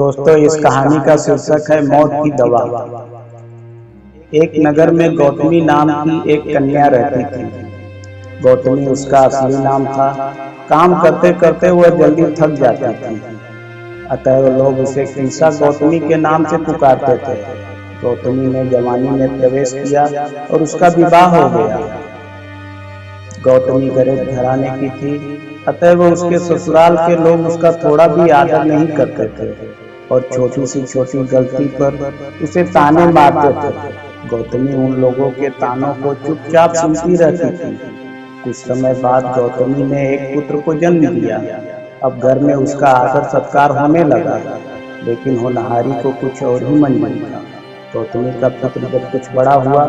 दोस्तों, इस कहानी का शीर्षक है मौत की दवा। एक नगर में गौतमी नाम की एक कन्या रहती थी। गौतमी उसका असली नाम था। काम करते करते वह जल्दी थक जाती थी, अतः लोग उसे कीसा गौतमी के नाम से पुकारते थे। गौतमी ने जवानी में प्रवेश किया और उसका विवाह हो गया। गौतमी गरीब घराने की थी, अतः वो उसके ससुराल के लोग उसका थोड़ा भी आदर नहीं करते थे और छोटी सी छोटी गलती पर उसे ताने मारते थे। गौतमी उन लोगों के तानों को चुपचाप सुनती रहती थी। कुछ समय बाद गौतमी ने एक पुत्र को जन्म दिया। अब घर में उसका आदर सत्कार होने लगा, लेकिन होनहारी को कुछ और ही मंजूर था। गौतमी का पुत्र जब कुछ बड़ा हुआ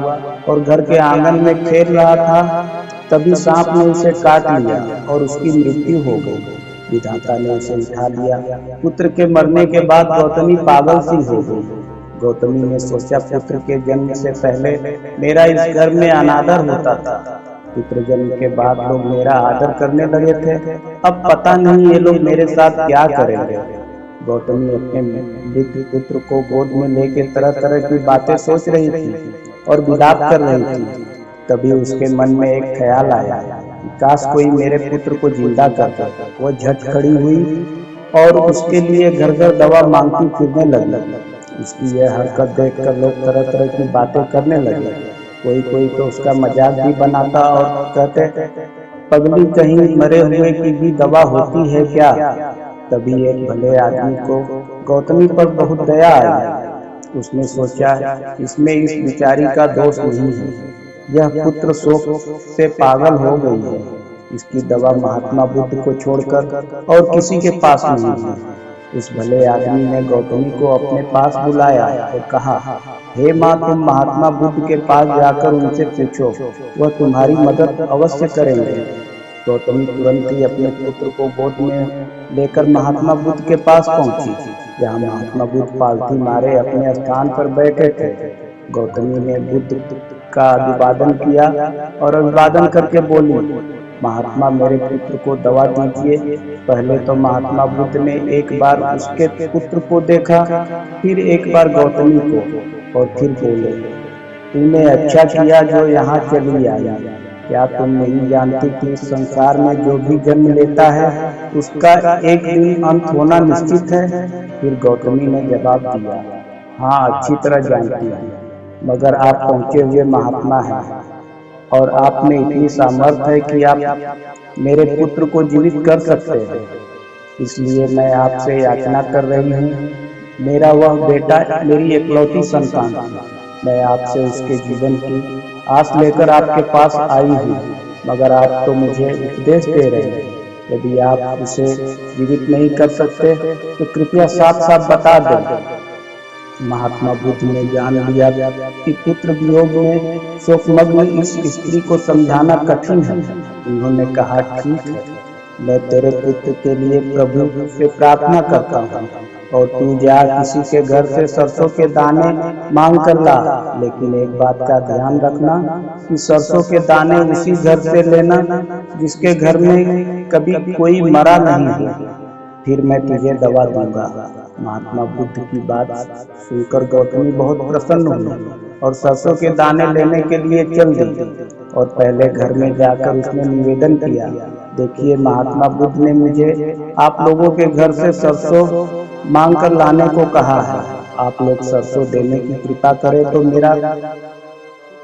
और घर के आंगन में खेल रहा था, तभी सांप ने उसे काट लिया और उसकी मृत्यु हो गई। विधाता ने उसे उठा लिया। पुत्र के मरने के बाद गौतमी पागल सी हो गई। गौतमी ने सोचा, पुत्र के जन्म से पहले मेरा इस घर में अनादर होता था। पुत्र जन्म के बाद लोग मेरा आदर करने लगे थे। अब पता नहीं ये लोग मेरे साथ क्या करेंगे। गौतमी अपने मृत पुत्र को गोद में लेके तरह तरह की बातें सोच रही थी और विलाप कर रही थी। तभी उसके मन में एक ख्याल आया, काश कोई मेरे पुत्र को जिंदा कर दे। वह झट खड़ी हुई और उसके लिए घर घर दवा मांगती फिरने लगी। उसकी यह हरकत देखकर लोग तरह तरह की बातें करने लगे। कोई कोई तो उसका मजाक भी बनाता और कहते, पगली कहीं मरे हुए की भी दवा होती है क्या। तभी एक भले आदमी को गौतमी पर बहुत दया आई। उसने सोचा, इसमें इस बिचारी का दोष नहीं है। यह पुत्र शोक से पागल हो गई है। इसकी दवा महात्मा बुद्ध को छोड़कर और किसी के पास नहीं है। उस भले आदमी ने गौतमी को अपने पास बुलाया और कहा, हे माँ, तुम महात्मा बुद्ध के पास जाकर उनसे पूछो, वह तुम्हारी मदद अवश्य करेंगे। गौतमी तुरंत ही अपने पुत्र को गोद में लेकर महात्मा बुद्ध के पास पहुंची, जहाँ महात्मा बुद्ध पालथी मारे अपने स्थान पर बैठे थे। गौतमी ने बुद्ध का अभिवादन किया और अभिवादन करके बोली, महात्मा, मेरे पुत्र को दवा दीजिए। पहले तो महात्मा बुद्ध ने एक बार उसके पुत्र को देखा, फिर एक बार गौतमी को, और फिर बोले, तूने अच्छा किया जो यहाँ चली आई। क्या तुम नहीं जानती कि इस संसार में जो भी जन्म लेता है उसका एक दिन अंत होना निश्चित है। फिर गौतमी ने जवाब दिया, हाँ, अच्छी तरह जानती हूँ, मगर आप पहुँचे हुए महात्मा हैं और आप में इतनी सामर्थ्य है कि आप मेरे पुत्र को जीवित कर सकते हैं। इसलिए मैं आपसे याचना कर रही हूँ। मेरा वह बेटा मेरी इकलौती संतान है। मैं आपसे उसके जीवन की आस लेकर आपके पास आई हूँ, मगर आप तो मुझे उपदेश दे रहे हैं। यदि आप उसे जीवित नहीं कर सकते तो कृपया साफ साफ बता दें। महात्मा बुद्ध ने जान लिया कि पुत्र वियोग में शोकमग्न इस स्त्री को समझाना कठिन है। उन्होंने कहा, ठीक है, मैं तेरे पुत्र के लिए प्रभु से प्रार्थना करता हूँ और तू जा किसी के घर से सरसों के दाने मांग कर ला। लेकिन एक बात का ध्यान रखना कि सरसों के दाने उसी घर से लेना जिसके घर में कभी कोई मरा नहीं हो, फिर मैं तुझे दवा दूंगा। महात्मा बुद्ध की बात सुनकर गौतमी बहुत प्रसन्न हुई और सरसों के दाने लेने के लिए चल दी। और पहले घर में जाकर उसने निवेदन किया, देखिए, महात्मा बुद्ध ने मुझे आप लोगों के घर से सरसों मांग कर लाने को कहा है। आप लोग सरसों देने की कृपा करें तो मेरा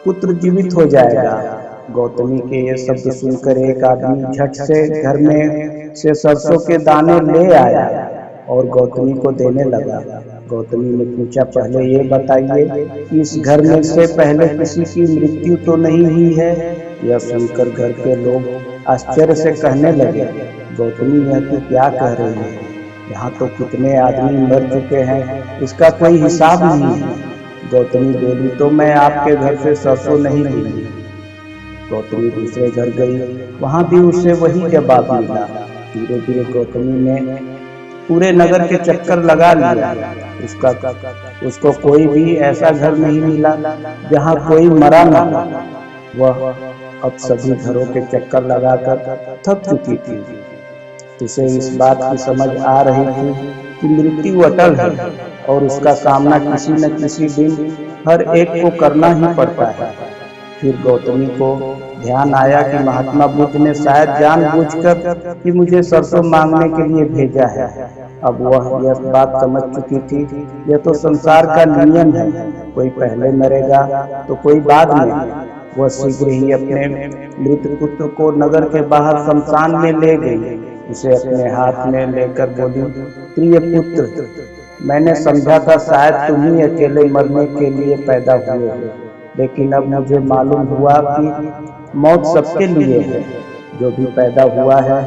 पुत्र जीवित हो जाएगा। गौतमी के ये शब्द सुनकर एक आदमी झट से घर में से सरसों के दाने ले आया और गौतमी को देने लगा। गौतमी ने पूछा, पहले ये बताइए कि इस घर में से पहले किसी की मृत्यु तो नहीं हुई है। यह सुनकर घर के लोग आश्चर्य से कहने लगे, गौतमी, यह तू क्या कह रही है? यहाँ तो कितने आदमी मर चुके हैं, इसका कोई हिसाब नहीं है। गौतमी बोली, तो मैं आपके घर से सरसों नहीं ली। गौतमी दूसरे घर गई, वहाँ भी उसे वही जवाब मिला। धीरे धीरे गौतमी ने पूरे नगर के चक्कर लगा लिया। उसको कोई भी ऐसा घर नहीं मिला जहाँ कोई मरा न हो। वह अब सभी घरों के चक्कर लगाकर थक चुकी थी। उसे इस बात की समझ आ रही थी कि मृत्यु अटल है और उसका सामना किसी न किसी दिन हर एक को करना ही पड़ता है। फिर गौतमी को ध्यान आया कि महात्मा बुद्ध ने शायद जानबूझकर कि मुझे सरसों मांगने के लिए भेजा है। अब वह यह बात समझ चुकी थी, यह तो संसार का नियम है, कोई पहले मरेगा तो कोई बाद में। वह शीघ्र ही अपने मृत पुत्र को नगर के बाहर शमशान में ले गई। उसे अपने हाथ में लेकर बोली, प्रिय पुत्र, मैंने समझा था शायद तुम ही अकेले मरने के लिए पैदा हुए हो, लेकिन अब मुझे मालूम हुआ कि मौत सबके लिए है। जो भी पैदा हुआ है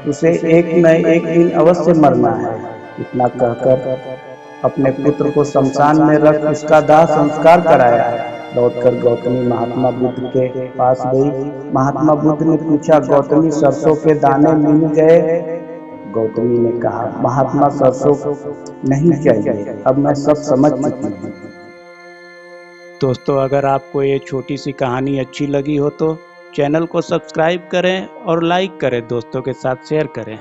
उसे एक न एक दिन अवश्य मरना है। इतना कहकर अपने पुत्र को शमशान में रख उसका दाह संस्कार कराया। लौटकर गौतमी महात्मा बुद्ध के पास गई। महात्मा बुद्ध ने पूछा, गौतमी सरसों के दाने मिल गए? गौतमी ने कहा, महात्मा सरसों नहीं चाहिए, अब मैं सब समझ चुकी हूँ। दोस्तों, अगर आपको ये छोटी सी कहानी अच्छी लगी हो तो चैनल को सब्सक्राइब करें और लाइक करें, दोस्तों के साथ शेयर करें।